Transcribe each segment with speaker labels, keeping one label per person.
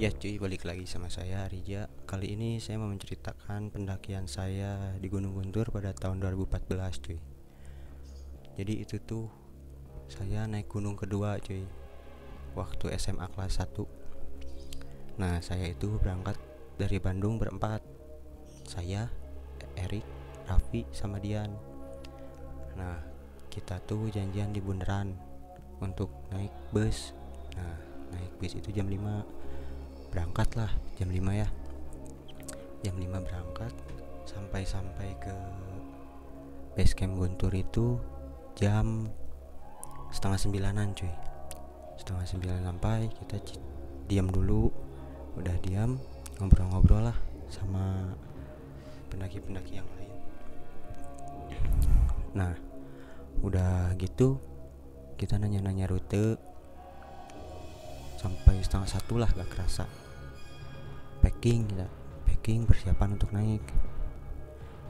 Speaker 1: Ya cuy, balik lagi sama saya Rija. Kali ini saya mau menceritakan pendakian saya di Gunung Guntur pada tahun 2014 cuy. Jadi itu tuh saya naik gunung kedua cuy, waktu SMA kelas 1. Nah saya itu berangkat dari Bandung berempat. Saya, Erik, Raffi, sama Dian. Nah kita tuh janjian di bundaran untuk naik bus. Nah naik bus itu jam 5, berangkat lah jam 5 ya. Jam 5 berangkat, sampai ke base camp Guntur itu jam setengah 9-an cuy. Setengah 9 sampai, kita diam dulu. Udah diam, ngobrol-ngobrol lah sama pendaki-pendaki yang lain. Nah udah gitu kita nanya-nanya rute sampai setengah 1 lah, gak kerasa. Packing persiapan untuk naik.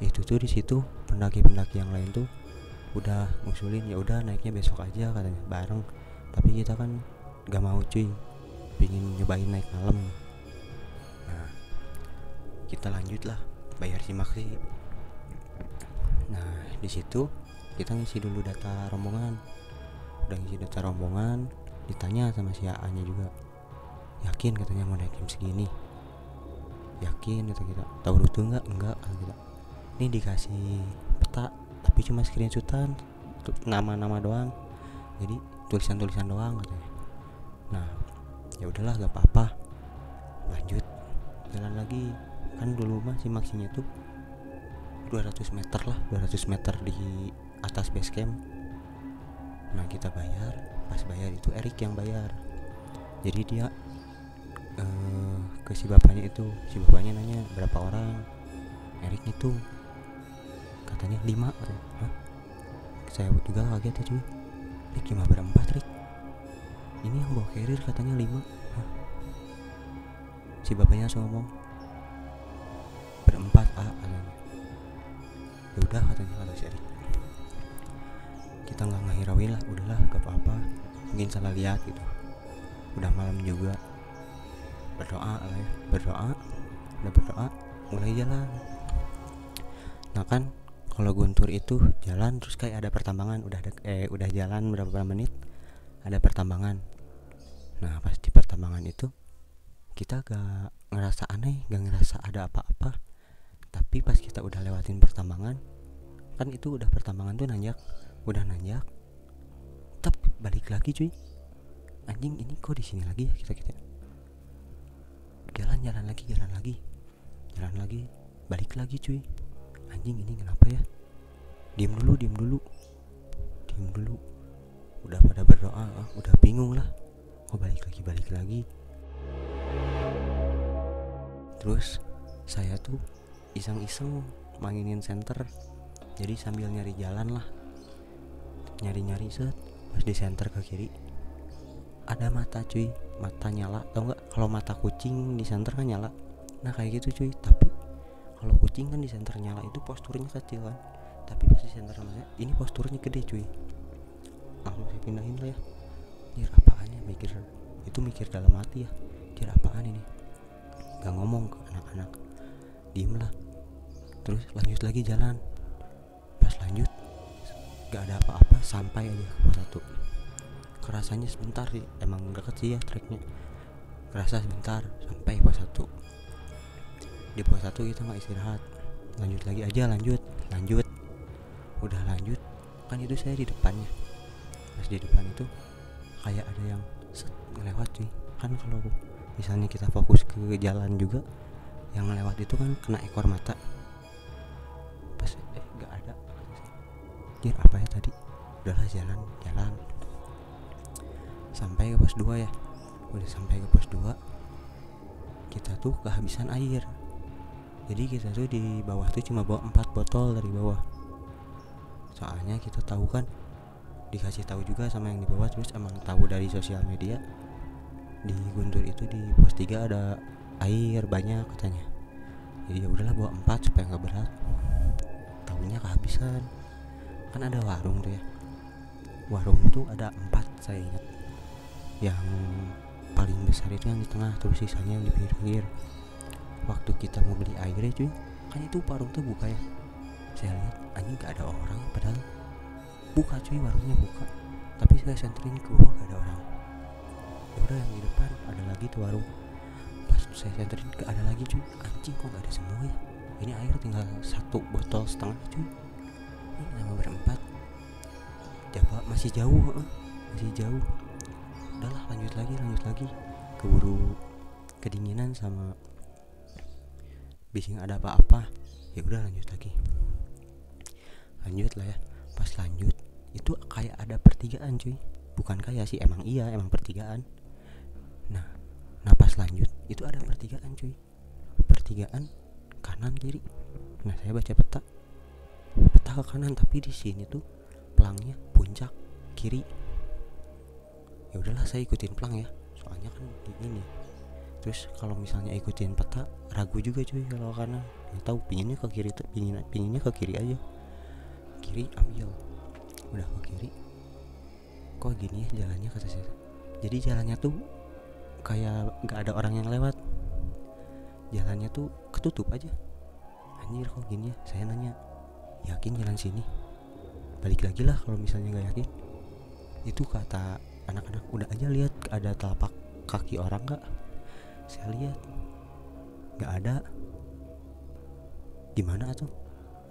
Speaker 1: Itu tuh di situ pendaki-pendaki yang lain tuh udah ngusulin, ya udah naiknya besok aja katanya bareng. Tapi kita kan gak mau cuy, pingin nyobain naik malam. Nah kita lanjut lah, bayar simak sih. Nah di situ kita ngisi dulu data rombongan. Udah ngisi data rombongan, ditanya sama si A nya juga, yakin katanya mau naik jam segini, yakin kata kita, tahu rute enggak kata kita. Ini dikasih peta tapi cuma screenshotan, nama-nama doang, jadi tulisan-tulisan doang katanya. Nah ya udahlah gak apa-apa, lanjut jalan lagi. Kan dulu mah si maksinya tuh 200 meter lah, 200 meter di atas base camp. Nah kita bayar, pas bayar itu Erik yang bayar. Jadi dia ke si bapaknya itu, si bapaknya nanya berapa orang. Erik itu katanya 5 katanya. Hah? Saya juga kaget ya cuy, Rik cuma berempat Rik, ini yang bawa carrier katanya 5. Hah? Si bapaknya langsung ngomong berempat katanya. Ya udah katanya, kata si Erik. Kita nggak ngahirauin lah, udahlah gak apa-apa, mungkin salah lihat gitu. Udah malam juga, berdoa lah ya, udah berdoa, mulai jalan. Nah kan kalau Guntur itu jalan terus kayak ada pertambangan, udah jalan berapa menit ada pertambangan. Nah pas di pertambangan itu kita gak ngerasa aneh, gak ngerasa ada apa-apa. Tapi pas kita udah lewatin pertambangan, kan itu udah pertambangan tuh nanjak, udah nanjak, tapi balik lagi cuy. Anjing ini kok di sini lagi ya, kita jalan lagi, balik lagi cuy. Anjing ini kenapa ya? Diam dulu. Udah pada berdoa, udah bingung lah. Balik lagi. Terus saya tuh iseng-iseng mainin senter. Jadi sambil nyari jalan lah, nyari set. Pas di senter ke kiri ada mata cuy, mata nyala. Tau nggak kalau mata kucing di senter kan nyala? Nah kayak gitu cuy. Tapi kalau kucing kan di senter nyala itu posturnya kecil kan, tapi pas di senter namanya ini posturnya gede cuy. Langsung saya pindahin lah ya. Dir apaan ya, mikir dalam hati ya, dir apaan ini. Gak ngomong ke anak-anak, diem lah. Terus lanjut lagi jalan. Pas lanjut gak ada apa-apa, sampai aja ke pos 1. Kerasanya sebentar sih, emang deket sih ya treknya, kerasa sebentar sampai pos 1. Di pos 1 kita gak istirahat, lanjut. Udah lanjut, kan itu saya di depannya. Pas di depan itu kayak ada yang ngelewat cuy. Kan kalau misalnya kita fokus ke jalan juga, yang ngelewat itu kan kena ekor mata. Pas gak ada, kira apa ya tadi. Udahlah jalan sampai ke pos 2 ya. Udah sampai ke pos 2, kita tuh kehabisan air. Jadi kita tuh di bawah tuh cuma bawa 4 botol dari bawah. Soalnya kita tahu kan, dikasih tahu juga sama yang di bawah, terus emang tahu dari sosial media di Guntur itu di pos 3 ada air banyak katanya. Jadi ya udahlah bawa 4 supaya nggak berat. Tahunya kehabisan. Kan ada warung tuh ya. Warung tuh ada 4 saya ingat. Yang paling besar itu yang di tengah, terus sisanya yang di pinggir. Waktu kita mau beli airnya cuy, kan itu warung tuh buka ya, saya lihat anjing gak ada orang, padahal buka cuy, warungnya buka, tapi saya senterin ke bawah gak ada orang. Ya udah yang di depan ada lagi tuh warung, pas saya senterin ke ada lagi cuy, anjing kok gak ada semua ya, ini air tinggal 1,5 botol cuy, ini sama berempat, coba masih jauh, masih jauh. Udahlah lanjut lagi, keburu kedinginan sama bising ada apa-apa. Ya udah lanjut lah ya. Pas lanjut itu kayak ada pertigaan cuy, bukan kayak sih, emang pertigaan. Nah pas lanjut itu ada pertigaan cuy, pertigaan kanan kiri. Nah saya baca peta ke kanan, tapi di sini tuh pelangnya puncak kiri. Ya udahlah saya ikutin pelang ya, soalnya kan di ini. Terus kalau misalnya ikutin peta ragu juga cuy kalau kanan, nggak tahu pinginnya ke kiri tuh, pinginnya ke kiri aja. Kiri ambil, udah ke kiri, kok gini ya jalannya kata saya. Jadi jalannya tuh kayak nggak ada orang yang lewat, jalannya tuh ketutup aja. Anjir kok gini ya, saya nanya, yakin jalan sini? Balik lagi lah kalau misalnya nggak yakin. Itu kata anak-anak, udah aja lihat ada telapak kaki orang nggak? Saya lihat nggak ada. Gimana tuh?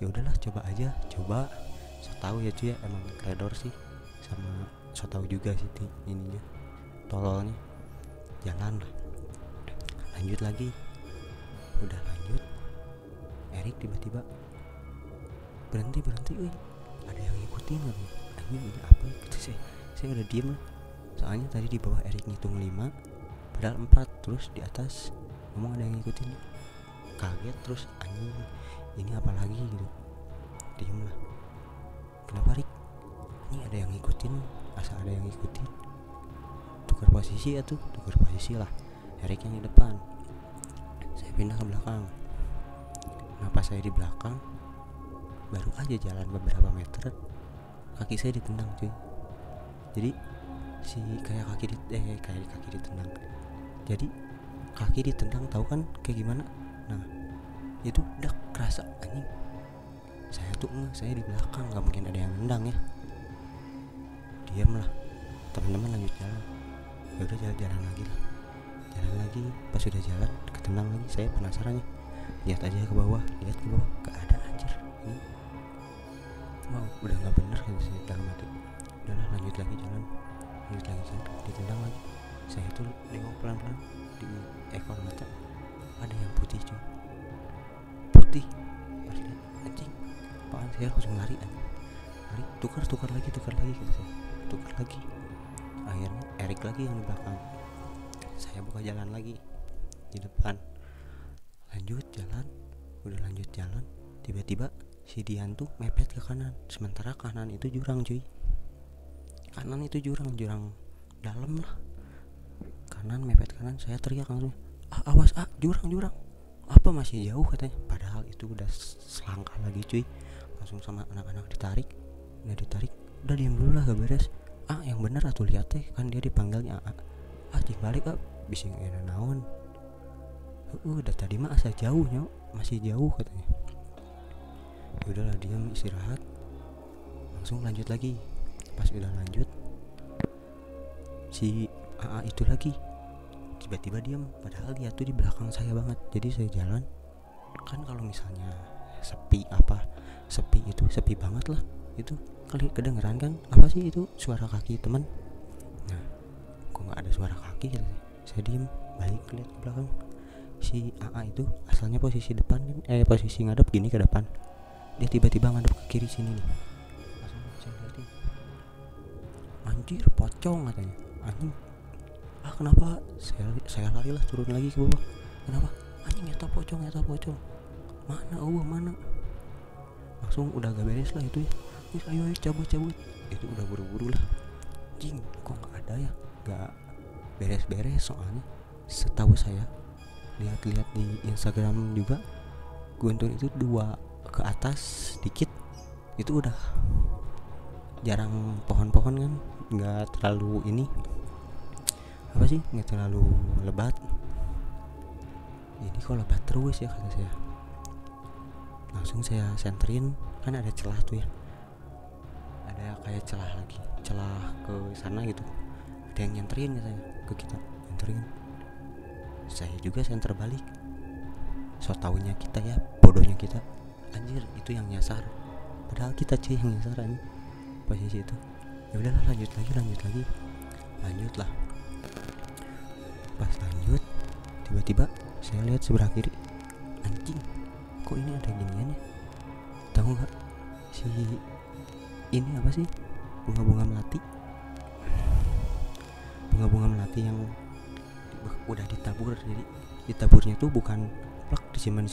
Speaker 1: Ya udahlah coba aja, so tahu ya cuy ya, emang teledor sih, sama so tahu juga sih ininya, tololnya. Jalan lah, lanjut lagi, udah lanjut, Erik tiba-tiba berhenti, ada yang ngikutin kan? Anjing ini apa? Saya udah diem lah, soalnya tadi di bawah Erik ngitung 5 padahal 4, terus di atas ngomong ada yang ngikutin. Kaget, terus anjing ini apa lagi gitu, diem lah. Kenapa Rik? Ini ada yang ngikutin, asal ada yang ngikutin. Tukar posisi lah, Erik yang di depan, saya pindah ke belakang. Nah pas saya di belakang, baru aja jalan beberapa meter, kaki saya ditendang cuy. Jadi kayak kaki ditendang. Jadi kaki ditendang, tahu kan kayak gimana? Nah itu udah kerasa anjing. Saya di belakang, nggak mungkin ada yang nendang ya. Diam lah, teman-teman lanjut jalan. Ya udah jalan lagi. Pas sudah jalan ketendang lagi, saya penasaran ya, lihat aja ke bawah, gak ada anjir. Ini udah nggak bener kan sih dalam hati. Udahlah lanjut lagi jalan, ditendang lagi. Saya tuh nengok pelan-pelan di ekor mata, ada yang putih cuy, pas lihat anjing apaan, saya langsung lari, tukar lagi gitu saya, tukar lagi. Akhirnya Erik lagi yang di belakang, saya buka jalan lagi di depan, udah lanjut jalan, tiba-tiba si Dian tuh mepet ke kanan, sementara kanan itu jurang cuy, jurang dalam lah. Kanan mepet kanan, saya teriak langsung, awas jurang, apa masih jauh katanya, padahal itu udah selangkah lagi cuy. Langsung sama anak-anak ditarik, udah diam dulu lah, gak beres. Yang bener atuh lihat teh, kan dia dipanggilnya cik balik bising enak naon. Udah tadi mah asa jauh nyok, masih jauh katanya. Udahlah diam istirahat, langsung lanjut lagi. Pas udah lanjut, si itu lagi tiba-tiba diam, padahal dia tuh di belakang saya banget. Jadi saya jalan kan, kalau misalnya sepi itu sepi banget lah, itu kali kedengeran kan apa sih itu suara kaki teman. Nah kok nggak ada suara kaki gitu. Saya diem, balik lihat ke belakang. Si itu asalnya posisi depan kan, posisi ngadep gini ke depan, dia tiba-tiba ngadep ke kiri sini nih. Langsung saya liatin, anjir pocong katanya. Anjing, kenapa? Saya lari lah, turun lagi ke bawah. Kenapa? Anjing nyata pocong. Mana? Langsung udah gak beres lah itu ya. Ayo cabut. Itu udah buru-buru lah. Anjing, kok gak ada ya? Gak beres-beres soalnya. Setahu saya, lihat-lihat di Instagram juga, Guntur itu 2 ke atas dikit itu udah jarang pohon-pohon kan, nggak terlalu ini apa sih, nggak terlalu lebat. Ini kok lebat terus ya, kata saya. Langsung saya senterin, kan ada celah tuh ya, ada kayak celah lagi, celah ke sana gitu. Ada yang nyenterin ya, saya ke kita nyenterin. Saya juga senter balik. So taunya kita ya, bodohnya kita, anjir itu yang nyasar, padahal kita cuy yang nyasar ini posisi itu. Ya udahlah, lanjut lah. Pas lanjut, tiba-tiba saya lihat sebelah kiri, anjing kok ini ada ginian ya. Tahu nggak si ini apa sih, bunga-bunga melati yang udah ditabur. Jadi ditaburnya tuh bukan plak disimpan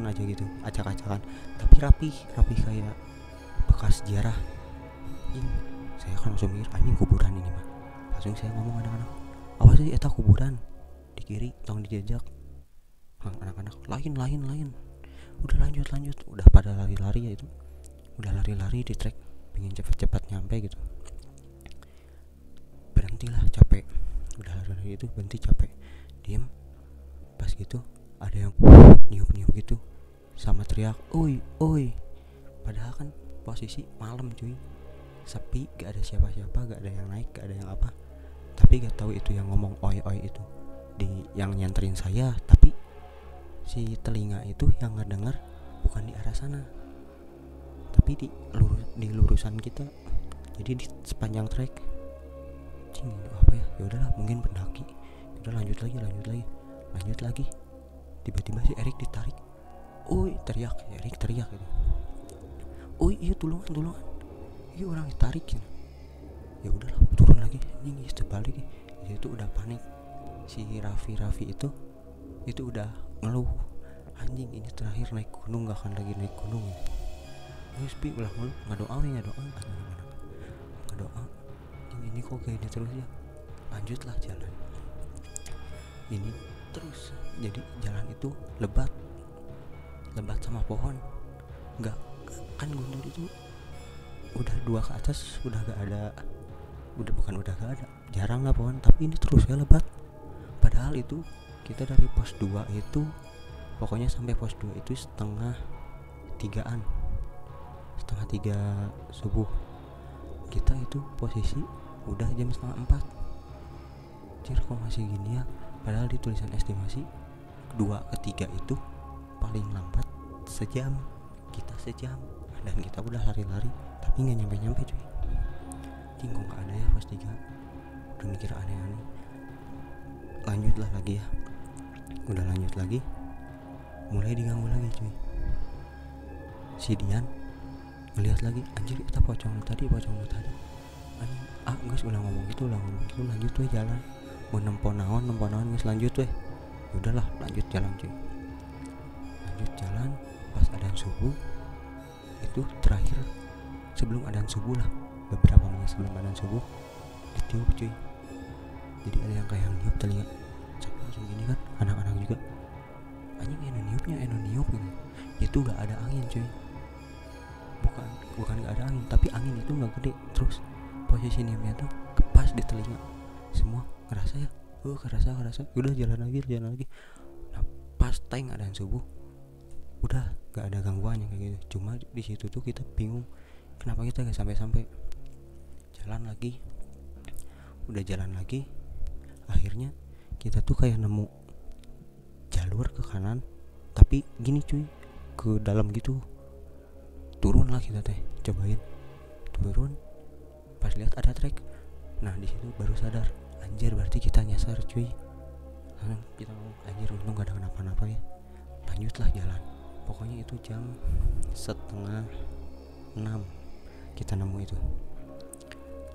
Speaker 1: aja gitu acak-acakan, tapi rapi kayak bekas sejarah. Saya kan langsung mikir, anjing kuburan ini mah. Langsung saya ngomong anak-anak, apa sih eta kuburan di kiri, tong dijajak. Anak-anak lain. Udah lanjut, udah pada lari-lari ya itu. Udah lari-lari di trek, pengen cepat-cepat nyampe gitu. Berhentilah, capek. Udah lari-lari itu berhenti, capek. Diam. Pas gitu ada yang niup-niup gitu sama teriak, "Oi." Padahal kan posisi malam cuy, sepi, gak ada siapa-siapa, gak ada yang naik, gak ada yang apa. Tapi gak tahu itu yang ngomong oi itu di yang nyanterin saya, tapi si telinga itu yang ngedenger bukan di arah sana, tapi di lurusan kita. Jadi di sepanjang trek. Cing, apa ya? Ya udahlah, mungkin pendaki. Udah lanjut lagi. Tiba-tiba si Erik ditarik. Teriak gitu. Iya tolongan. Iya orang ditarik gitu. Ya udahlah, turun lagi. Ini terbalik. Di situ udah panik. Si Raffi itu udah ngeluh, anjing ini terakhir naik gunung, gak akan lagi naik gunung ya. Terus pi ulah ngeluh, nggak doa. Ini kok kayak ini terus ya. Lanjutlah jalan ini terus. Jadi jalan itu lebat sama pohon. Nggak, kan gunung itu udah 2 ke atas udah gak ada, jarang lah pohon, tapi ini terus ya lebat. Padahal itu kita dari pos 2 itu, pokoknya sampai pos 2 itu setengah 3 subuh. Kita itu posisi udah jam setengah 4. Cir, kok masih gini ya. Padahal di tulisan estimasi 2 ke 3 itu paling lambat sejam. Kita sejam, dan kita udah lari-lari tapi gak nyampe cuy. Kok gak ada ya pos 3. Udah mikir aneh-aneh. Lanjutlah lagi ya. Udah lanjut lagi, mulai diganggu lagi cuy. Si Dian ngeliat lagi, anjir kita pocong lu tadi. Anjing, guys ulah ngomong gitu, lanjut tuh jalan. Mau nempo naon guys, lanjut weh. Udahlah, lanjut jalan cuy. Lanjut jalan, pas adzan subuh itu terakhir, sebelum adzan subuh lah, beberapa menit sebelum adzan subuh ditiup cuy. Jadi ada yang kayak niup telinga. Saya langsung gini kan, anak-anak juga, anjing eno niup gitu. Itu gak ada angin cuy. Bukan gak ada angin, tapi angin itu gak gede. Terus posisi niupnya tuh pas di telinga. Semua ngerasa ya, kerasa. Udah jalan lagi. Nah, pas time adzan subuh udah gak ada gangguannya kayak gitu. Cuma di situ tuh kita bingung kenapa kita gak sampai. Jalan lagi. Akhirnya kita tuh kayak nemu jalur ke kanan, tapi gini cuy, ke dalam gitu. Turun lah kita cobain turun. Pas lihat ada trek, nah di situ baru sadar, anjir berarti kita nyasar cuy. Kita ngomong, anjir untung gak ada kenapa-napa ya. Lanjutlah jalan. Pokoknya itu jam 5:30 kita nemu itu.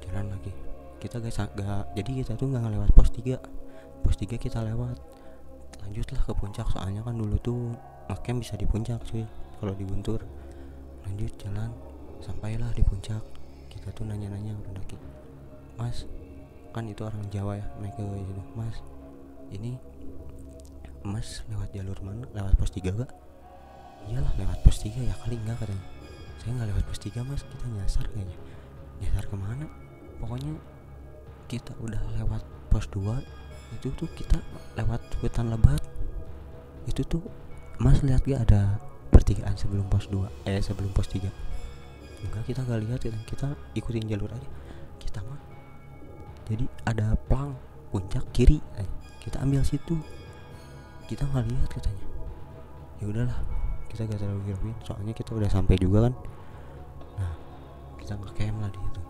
Speaker 1: Jalan lagi. Kita jadi kita tuh gak ngelewat pos 3 kita lewat. Lanjutlah ke puncak, soalnya kan dulu tuh ngecamp bisa di puncak cuy, kalau di Guntur. Lanjut jalan, sampailah di puncak. Kita tuh nanya-nanya pendaki, mas, kan itu orang Jawa ya, naik ke itu, mas, ini mas lewat jalur mana, lewat pos 3 gak? Iyalah lewat pos 3 ya kali, enggak katanya. Saya gak lewat pos 3 mas, kita nyasar kayaknya. Nyasar kemana? Pokoknya kita udah lewat pos 2 itu tuh kita lewat hutan lebat. Itu tuh Mas lihat gak ada pertigaan sebelum pos 2 sebelum pos 3? Enggak, kita gak lihat, kita ikutin jalur aja kita mah. Jadi ada plang puncak kiri, kita ambil situ, kita nggak lihat katanya. Ya udahlah, kita gak terlalu hirauin soalnya kita udah sampai juga kan. Nah, kita nge-camp lah di situ.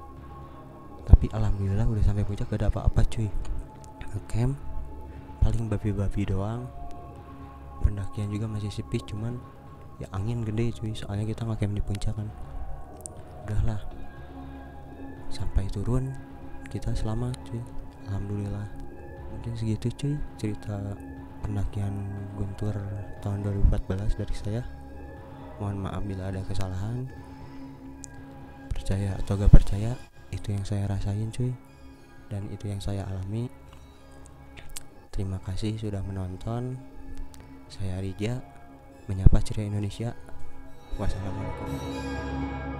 Speaker 1: Tapi alhamdulillah udah sampai puncak gak ada apa-apa cuy. Nge-camp paling babi-babi doang. Pendakian juga masih sepi, cuman ya angin gede cuy, soalnya kita nge-camp di puncak kan. Udahlah, sampai turun kita selamat cuy, alhamdulillah. Mungkin segitu cuy cerita pendakian Guntur tahun 2014 dari saya. Mohon maaf bila ada kesalahan. Percaya atau gak percaya, itu yang saya rasain cuy, dan itu yang saya alami. Terima kasih sudah menonton. Saya Rija, menyapa ceria Indonesia. Wassalamualaikum.